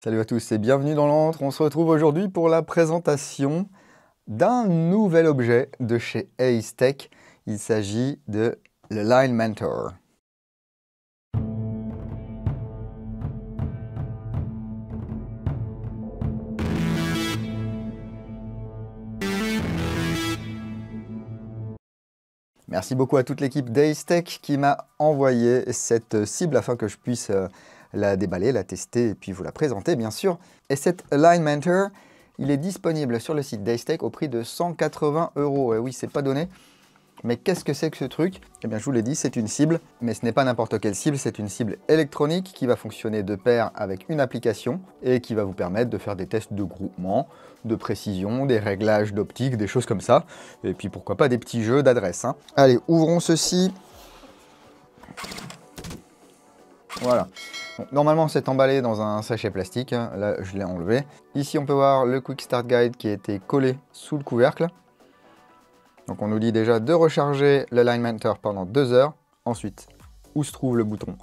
Salut à tous et bienvenue dans l'antre. On se retrouve aujourd'hui pour la présentation d'un nouvel objet de chez Ace Tech. Il s'agit de le Line Mentor. Merci beaucoup à toute l'équipe d'Ace Tech qui m'a envoyé cette cible afin que je puisse la déballer, la tester et puis vous la présenter bien sûr. Et cette Line Mentor, il est disponible sur le site d'Ace Tech au prix de 180 €. Et oui, c'est pas donné. Mais qu'est-ce que c'est que ce truc? Eh bien, je vous l'ai dit, c'est une cible, mais ce n'est pas n'importe quelle cible, c'est une cible électronique qui va fonctionner de pair avec une application et qui va vous permettre de faire des tests de groupement, de précision, des réglages d'optique, des choses comme ça. Et puis pourquoi pas des petits jeux d'adresse, hein. Allez, ouvrons ceci. Voilà. Donc, normalement, c'est emballé dans un sachet plastique, hein. Là, je l'ai enlevé. Ici, on peut voir le Quick Start Guide qui a été collé sous le couvercle. Donc on nous dit déjà de recharger le Line Mentor pendant 2 heures. Ensuite, où se trouve le bouton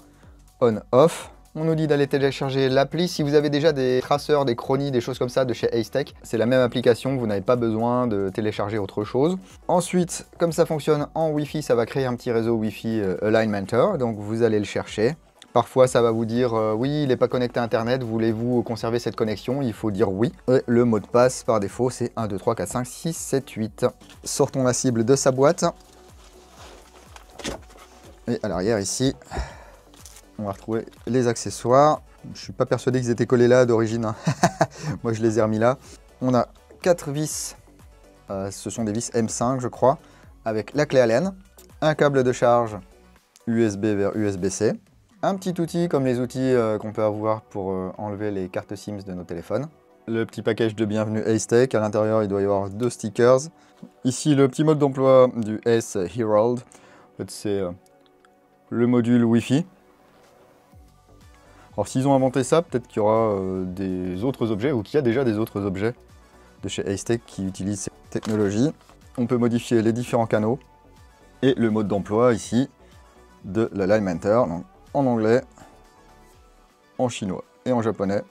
on-off. On nous dit d'aller télécharger l'appli. Si vous avez déjà des traceurs, des chronies, des choses comme ça de chez Ace Tech, c'est la même application, vous n'avez pas besoin de télécharger autre chose. Ensuite, comme ça fonctionne en Wi-Fi, ça va créer un petit réseau Wi-Fi Line Mentor. Donc vous allez le chercher. Parfois, ça va vous dire oui, il n'est pas connecté à Internet, voulez-vous conserver cette connexion? Il faut dire oui. Et le mot de passe, par défaut, c'est 1, 2, 3, 4, 5, 6, 7, 8. Sortons la cible de sa boîte. Et à l'arrière, ici, on va retrouver les accessoires. Je ne suis pas persuadé qu'ils étaient collés là d'origine, hein. Moi, je les ai remis là. On a 4 vis. Ce sont des vis M5, je crois, avec la clé Allen, un câble de charge USB vers USB-C. Un petit outil comme les outils qu'on peut avoir pour enlever les cartes SIM de nos téléphones. Le petit package de bienvenue Ace Tech. À l'intérieur, il doit y avoir 2 stickers. Ici, le petit mode d'emploi du Ace Herald. En fait, c'est le module Wi-Fi. Alors, s'ils ont inventé ça, peut-être qu'il y aura des autres objets, ou qu'il y a déjà des autres objets de chez Ace Tech qui utilisent cette technologie. On peut modifier les différents canaux. Et le mode d'emploi, ici, de la Line Mentor. Donc, en anglais, en chinois et en japonais.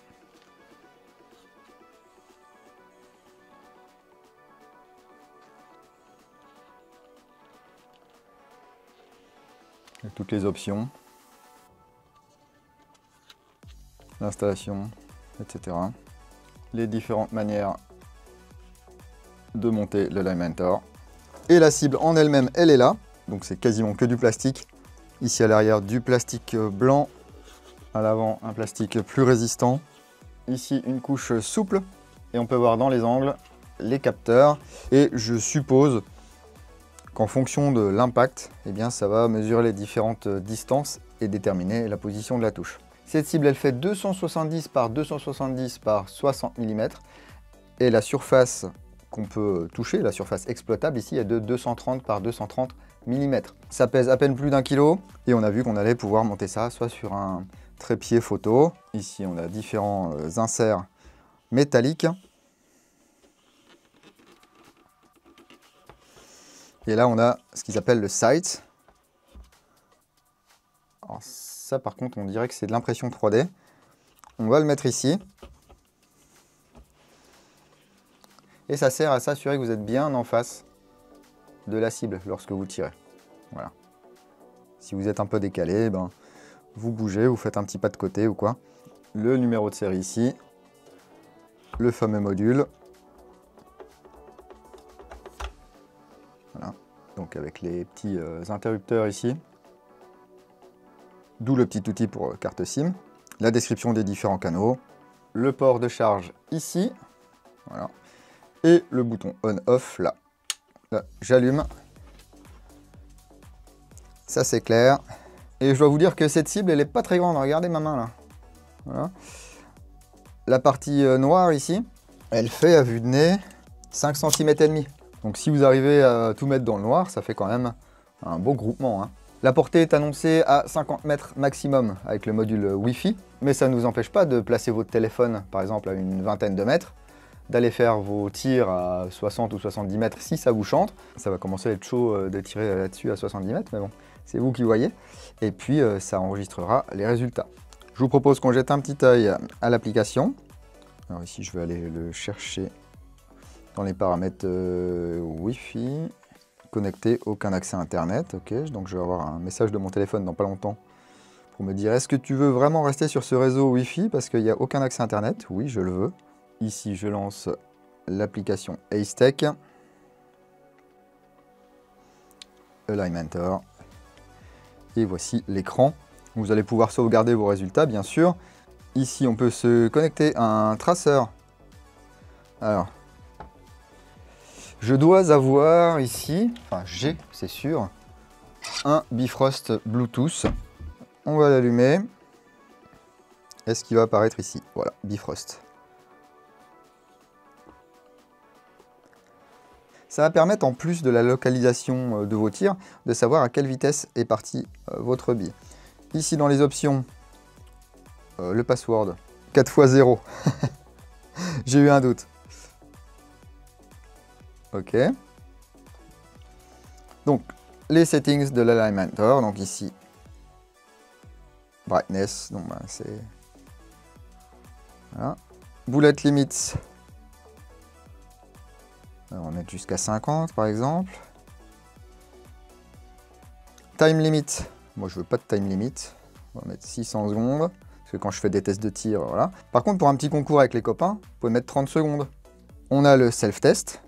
Avec toutes les options, l'installation, etc. Les différentes manières de monter le Line Mentor. Et la cible en elle-même, elle est là. Donc c'est quasiment que du plastique. Ici à l'arrière, du plastique blanc. À l'avant, un plastique plus résistant. Ici, une couche souple. Et on peut voir dans les angles les capteurs. Et je suppose qu'en fonction de l'impact, eh bien, ça va mesurer les différentes distances et déterminer la position de la touche. Cette cible, elle fait 270 par 270 par 60 mm. Et la surface qu'on peut toucher, la surface exploitable ici, est de 230 par 230 mm. Ça pèse à peine plus d'1 kg. Et on a vu qu'on allait pouvoir monter ça soit sur un trépied photo. Ici, on a différents inserts métalliques. Et là, on a ce qu'ils appellent le sight. Alors ça, par contre, on dirait que c'est de l'impression 3D. On va le mettre ici. Et ça sert à s'assurer que vous êtes bien en face de la cible lorsque vous tirez. Voilà. Si vous êtes un peu décalé, ben, vous bougez, vous faites un petit pas de côté ou quoi. Le numéro de série ici. Le fameux module. Voilà. Donc avec les petits interrupteurs ici. D'où le petit outil pour carte SIM. La description des différents canaux. Le port de charge ici. Voilà. Et le bouton on-off là. Là, j'allume. Ça c'est clair. Et je dois vous dire que cette cible, elle n'est pas très grande. Regardez ma main là. Voilà. La partie noire ici, elle fait à vue de nez 5 cm et demi. Donc si vous arrivez à tout mettre dans le noir, ça fait quand même un beau groupement, hein. La portée est annoncée à 50 mètres maximum avec le module Wi-Fi. Mais ça ne vous empêche pas de placer votre téléphone, par exemple, à une vingtaine de mètres, d'aller faire vos tirs à 60 ou 70 mètres si ça vous chante. Ça va commencer à être chaud de tirer là-dessus à 70 mètres, mais bon, c'est vous qui voyez. Et puis, ça enregistrera les résultats. Je vous propose qu'on jette un petit œil à l'application. Alors ici, je vais aller le chercher dans les paramètres Wi-Fi. Connecté, aucun accès Internet. Ok, donc je vais avoir un message de mon téléphone dans pas longtemps pour me dire est-ce que tu veux vraiment rester sur ce réseau Wi-Fi parce qu'il n'y a aucun accès Internet. Oui, je le veux. Ici, je lance l'application Acetech. Alignmentor. Et voici l'écran. Vous allez pouvoir sauvegarder vos résultats, bien sûr. Ici, on peut se connecter à un traceur. Alors, je dois avoir ici, enfin j'ai, c'est sûr, un Bifrost Bluetooth. On va l'allumer. Est-ce qu'il va apparaître ici? Voilà, Bifrost. Ça va permettre, en plus de la localisation de vos tirs, de savoir à quelle vitesse est parti votre bille. Ici, dans les options, le password, 4x0. J'ai eu un doute. Ok. Donc, les settings de l'Alignmentor. Donc ici, brightness. Donc, ben, c'est... Voilà. Bullet limits. Alors, on va mettre jusqu'à 50 par exemple. Time limit. Moi, je veux pas de time limit. On va mettre 600 secondes. Parce que quand je fais des tests de tir, voilà. Par contre, pour un petit concours avec les copains, vous pouvez mettre 30 secondes. On a le self-test.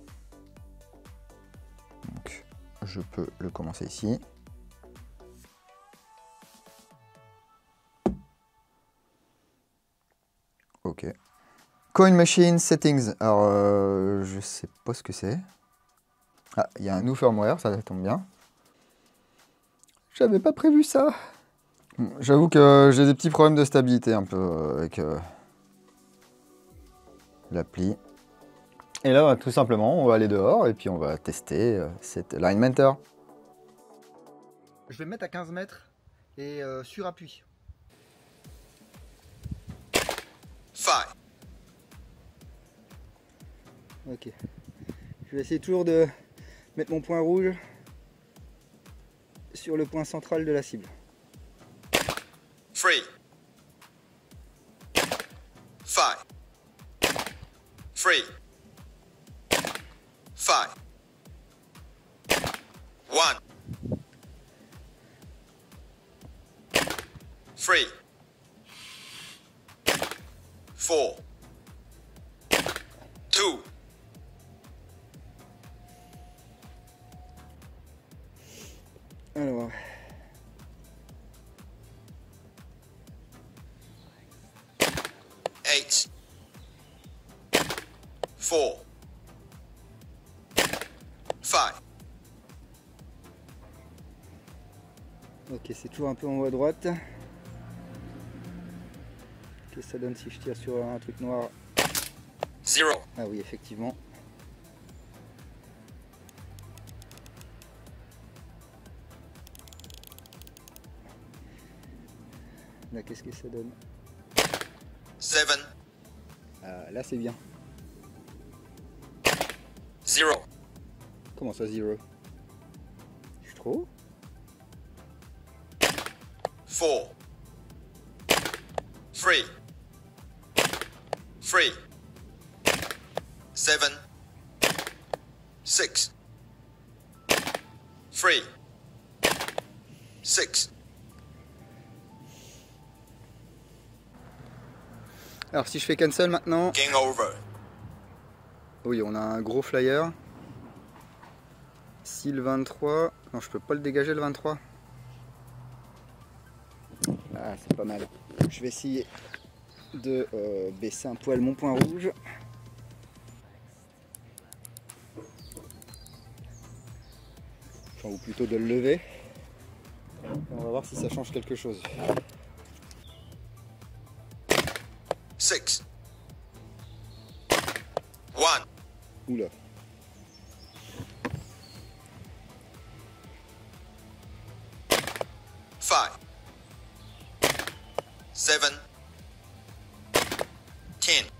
Donc, je peux le commencer ici. Ok. Coin Machine Settings. Alors, je sais pas ce que c'est. Ah, il y a un new firmware, ça tombe bien. J'avais pas prévu ça. J'avoue que j'ai des petits problèmes de stabilité un peu avec l'appli. Et là, tout simplement, on va aller dehors et puis on va tester cet Alignmentor. Je vais me mettre à 15 mètres et sur appui. 5. Ok. Je vais essayer toujours de mettre mon point rouge sur le point central de la cible. 3. 5. 3. 5. 1. 3. 4. 2. Alors... 8. 4. 5. Ok, c'est toujours un peu en haut à droite. Qu'est-ce que ça donne si je tire sur un truc noir? 0. Ah oui, effectivement. Là, qu'est-ce que ça donne? 7. Ah, là, c'est bien. 0. Comment ça, 0? Je suis trop haut? 4. 3. 3. 7. 6. 3. 6. Alors, si je fais cancel maintenant... Game over. Oui, on a un gros flyer. Si le 23... Non, je peux pas le dégager le 23. Ah, c'est pas mal. Je vais essayer de baisser un poil mon point rouge. Enfin, ou plutôt de le lever. On va voir si ça change quelque chose. 6. 1. Oula. Five. 7. 10.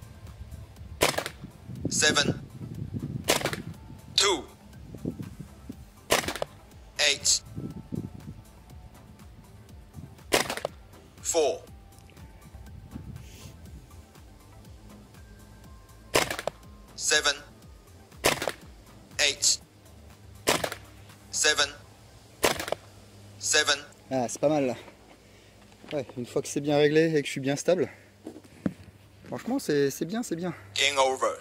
7. 2. 8. 4. 7, 8, 7, 7. Ah, c'est pas mal là. Ouais, une fois que c'est bien réglé et que je suis bien stable, franchement c'est bien, c'est bien. Game over.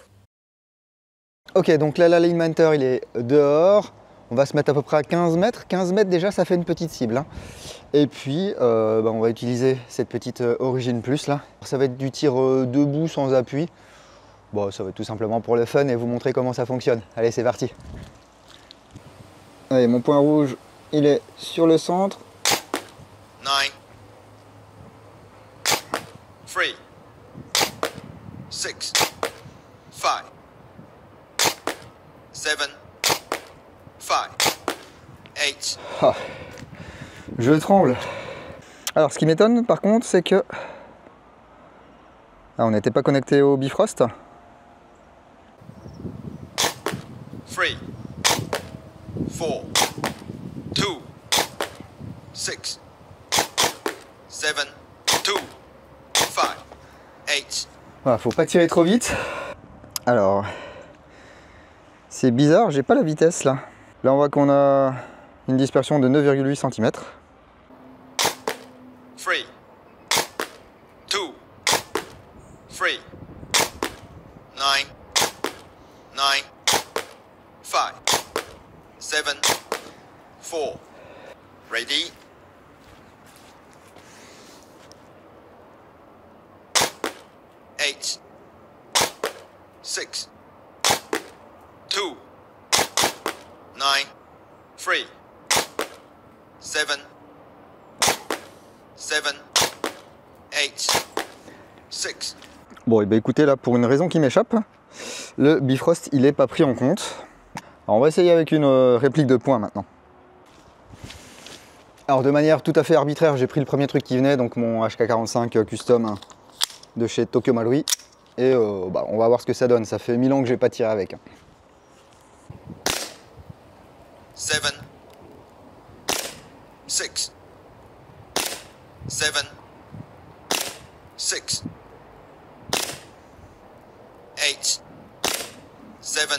Ok, donc là l'alignementer il est dehors. On va se mettre à peu près à 15 mètres. 15 mètres déjà ça fait une petite cible. Hein. Et puis on va utiliser cette petite Origin Plus là. Ça va être du tir debout sans appui. Bon, ça va être tout simplement pour le fun et vous montrer comment ça fonctionne. Allez, c'est parti. Allez, mon point rouge il est sur le centre. 9, 3, 6, 5, 7, 5, 8. Ah, je tremble. Alors, ce qui m'étonne par contre, c'est que on n'était pas connecté au Bifrost. 3, 4, 2, 6, 7, 2, 5, 8. Voilà, faut pas tirer trop vite. Alors, c'est bizarre, j'ai pas la vitesse là. Là, on voit qu'on a une dispersion de 9,8 cm. 3, 2, 3, 9, 9, 5, 7, 4. Ready? 8, 6, 2, 9, 3, 7, 7, 8, 6. Bon, et ben écoutez, là, pour une raison qui m'échappe, le Bifrost, il est pas pris en compte. Alors, on va essayer avec une réplique de poing maintenant. Alors, de manière tout à fait arbitraire, j'ai pris le premier truc qui venait, donc mon HK45 custom de chez Tokyo Marui. Et on va voir ce que ça donne. Ça fait 1000 ans que j'ai pas tiré avec. 7, 6, 7, 6, 8, 7,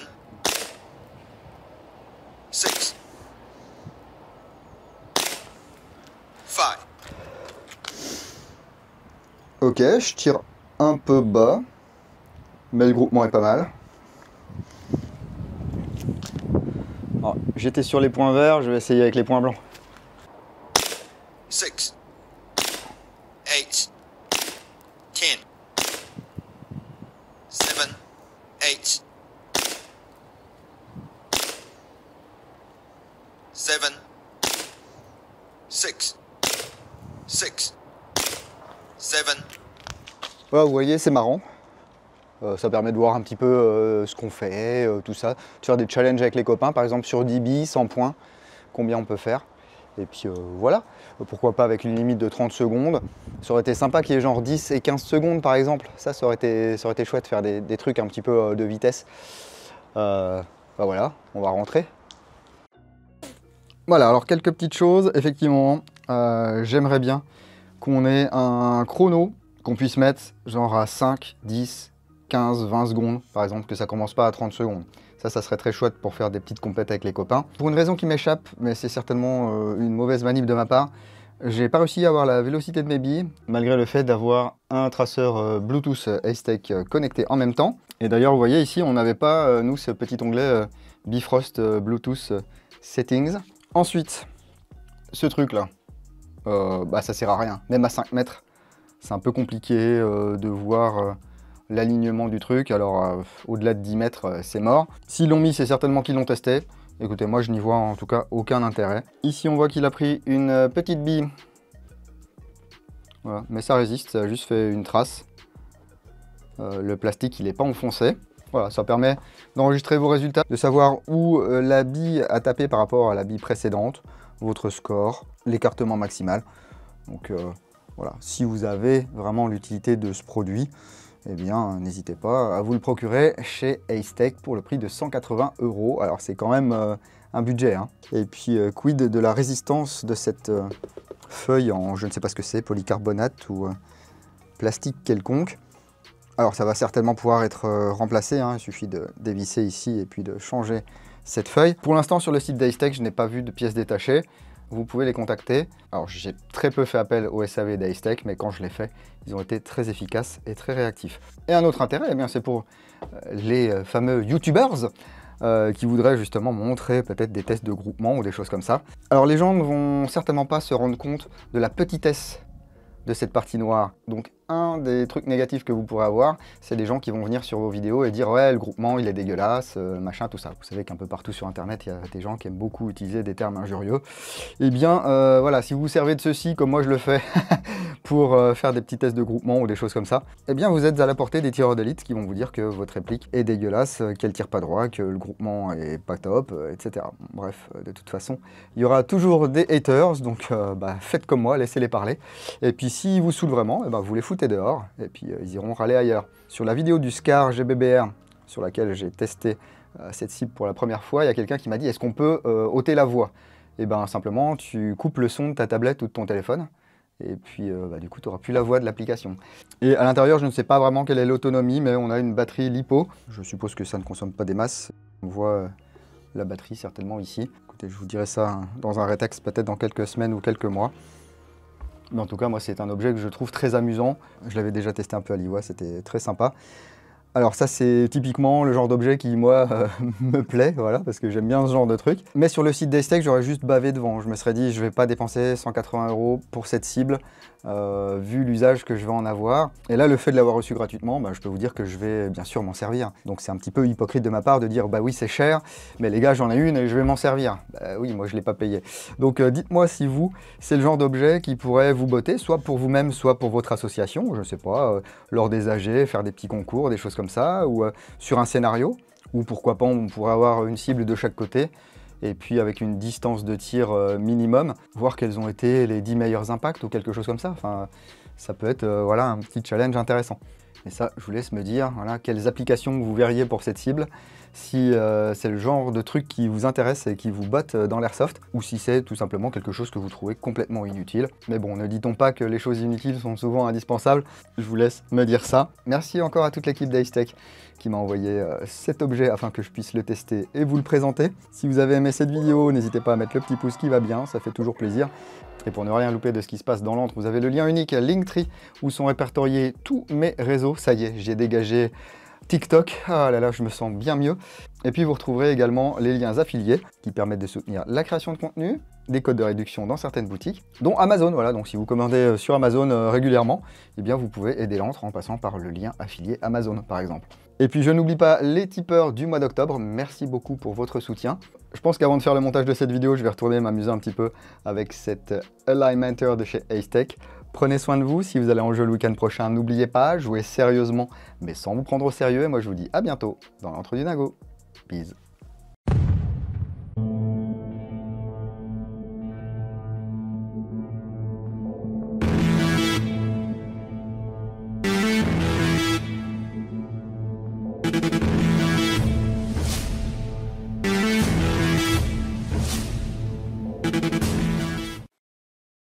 6, 5. Ok, je tire un peu bas, mais le groupement est pas mal. J'étais sur les points verts, je vais essayer avec les points blancs. 6, 8, 10, 7, 8, 7, 6, 6, 7. Voilà, vous voyez, c'est marrant. Ça permet de voir un petit peu ce qu'on fait, tout ça. De faire des challenges avec les copains, par exemple sur 10 billes, 100 points, combien on peut faire. Et puis voilà, pourquoi pas avec une limite de 30 secondes. Ça aurait été sympa qu'il y ait genre 10 et 15 secondes par exemple. Ça aurait été chouette de faire des trucs un petit peu de vitesse. Voilà, on va rentrer. Voilà, alors quelques petites choses. Effectivement, j'aimerais bien qu'on ait un chrono qu'on puisse mettre genre à 5, 10, 15, 20 secondes, par exemple, que ça commence pas à 30 secondes. Ça serait très chouette pour faire des petites compètes avec les copains. Pour une raison qui m'échappe, mais c'est certainement une mauvaise manip de ma part, j'ai pas réussi à avoir la vélocité de mes billes, malgré le fait d'avoir un traceur Bluetooth Acetec connecté en même temps. Et d'ailleurs, vous voyez ici, on n'avait pas, nous, ce petit onglet Bifrost Bluetooth Settings. Ensuite, ce truc-là, ça sert à rien, même à 5 mètres. C'est un peu compliqué de voir l'alignement du truc, alors au-delà de 10 mètres, c'est mort. S'ils l'ont mis, c'est certainement qu'ils l'ont testé. Écoutez, moi je n'y vois en tout cas aucun intérêt. Ici on voit qu'il a pris une petite bille. Voilà, mais ça résiste, ça a juste fait une trace. Le plastique il n'est pas enfoncé. Voilà, ça permet d'enregistrer vos résultats, de savoir où la bille a tapé par rapport à la bille précédente, votre score, l'écartement maximal. Donc voilà, si vous avez vraiment l'utilité de ce produit, eh bien n'hésitez pas à vous le procurer chez Acetec pour le prix de 180 €. Alors c'est quand même un budget. Hein. Et puis quid de la résistance de cette feuille en, je ne sais pas ce que c'est, polycarbonate ou plastique quelconque. Alors ça va certainement pouvoir être remplacé, hein. Il suffit de dévisser ici et puis de changer cette feuille. Pour l'instant sur le site d'Acetek, je n'ai pas vu de pièces détachées. Vous pouvez les contacter. Alors j'ai très peu fait appel au SAV d'Acetek, mais quand je l'ai fait, ils ont été très efficaces et très réactifs. Et un autre intérêt, eh bien c'est pour les fameux YouTubers qui voudraient justement montrer peut-être des tests de groupement ou des choses comme ça. Alors les gens ne vont certainement pas se rendre compte de la petitesse de cette partie noire. Donc un des trucs négatifs que vous pourrez avoir, c'est des gens qui vont venir sur vos vidéos et dire ouais le groupement il est dégueulasse, machin, tout ça. Vous savez qu'un peu partout sur internet il y a des gens qui aiment beaucoup utiliser des termes injurieux. Eh bien voilà, si vous vous servez de ceci comme moi je le fais pour faire des petits tests de groupement ou des choses comme ça, eh bien vous êtes à la portée des tireurs d'élite qui vont vous dire que votre réplique est dégueulasse, qu'elle tire pas droit, que le groupement est pas top, etc. Bref, de toute façon, il y aura toujours des haters, donc faites comme moi, laissez-les parler. Et puis s'ils vous saoulent vraiment, eh ben, vous les foutez dehors et puis ils iront râler ailleurs. Sur la vidéo du Scar GBBR sur laquelle j'ai testé cette cible pour la première fois, il y a quelqu'un qui m'a dit est-ce qu'on peut ôter la voix? Et ben simplement tu coupes le son de ta tablette ou de ton téléphone et puis du coup tu n'auras plus la voix de l'application. Et à l'intérieur je ne sais pas vraiment quelle est l'autonomie, mais on a une batterie LiPo. Je suppose que ça ne consomme pas des masses. On voit la batterie certainement ici. Écoutez, je vous dirai ça dans un rétexte peut-être dans quelques semaines ou quelques mois. Mais en tout cas, moi, c'est un objet que je trouve très amusant. Je l'avais déjà testé un peu à l'Iwa, c'était très sympa. Alors ça, c'est typiquement le genre d'objet qui, moi, me plaît, voilà, parce que j'aime bien ce genre de truc. Mais sur le site d'Acetek, j'aurais juste bavé devant. Je me serais dit, je vais pas dépenser 180 € pour cette cible, vu l'usage que je vais en avoir. Et là, le fait de l'avoir reçu gratuitement, je peux vous dire que je vais bien sûr m'en servir. Donc c'est un petit peu hypocrite de ma part de dire, bah oui, c'est cher, mais les gars, j'en ai une et je vais m'en servir. Bah oui, moi, je l'ai pas payé. Donc dites-moi si vous, c'est le genre d'objet qui pourrait vous botter, soit pour vous-même, soit pour votre association, je sais pas, lors des AG, faire des petits concours, des choses comme ça, ou sur un scénario, ou pourquoi pas on pourrait avoir une cible de chaque côté, et puis avec une distance de tir minimum, voir quels ont été les 10 meilleurs impacts ou quelque chose comme ça. Enfin, ça peut être voilà, un petit challenge intéressant. Et ça, je vous laisse me dire voilà, quelles applications vous verriez pour cette cible, si c'est le genre de truc qui vous intéresse et qui vous botte dans l'airsoft, ou si c'est tout simplement quelque chose que vous trouvez complètement inutile. Mais bon, ne dit-on pas que les choses inutiles sont souvent indispensables? Je vous laisse me dire ça. Merci encore à toute l'équipe d'Acetek qui m'a envoyé cet objet afin que je puisse le tester et vous le présenter. Si vous avez aimé cette vidéo, n'hésitez pas à mettre le petit pouce qui va bien, ça fait toujours plaisir. Et pour ne rien louper de ce qui se passe dans l'antre, vous avez le lien unique Linktree où sont répertoriés tous mes réseaux. Ça y est, j'ai dégagé TikTok, ah là là, je me sens bien mieux. Et puis vous retrouverez également les liens affiliés qui permettent de soutenir la création de contenu, des codes de réduction dans certaines boutiques, dont Amazon. Voilà, donc si vous commandez sur Amazon régulièrement, eh bien vous pouvez aider l'antre en passant par le lien affilié Amazon par exemple. Et puis je n'oublie pas les tipeurs du mois d'octobre, merci beaucoup pour votre soutien. Je pense qu'avant de faire le montage de cette vidéo, je vais retourner m'amuser un petit peu avec cet Aligmenter de chez Acetek. Prenez soin de vous, si vous allez en jeu le week-end prochain, n'oubliez pas, jouez sérieusement, mais sans vous prendre au sérieux. Et moi je vous dis à bientôt dans l'antre du Nago. Peace.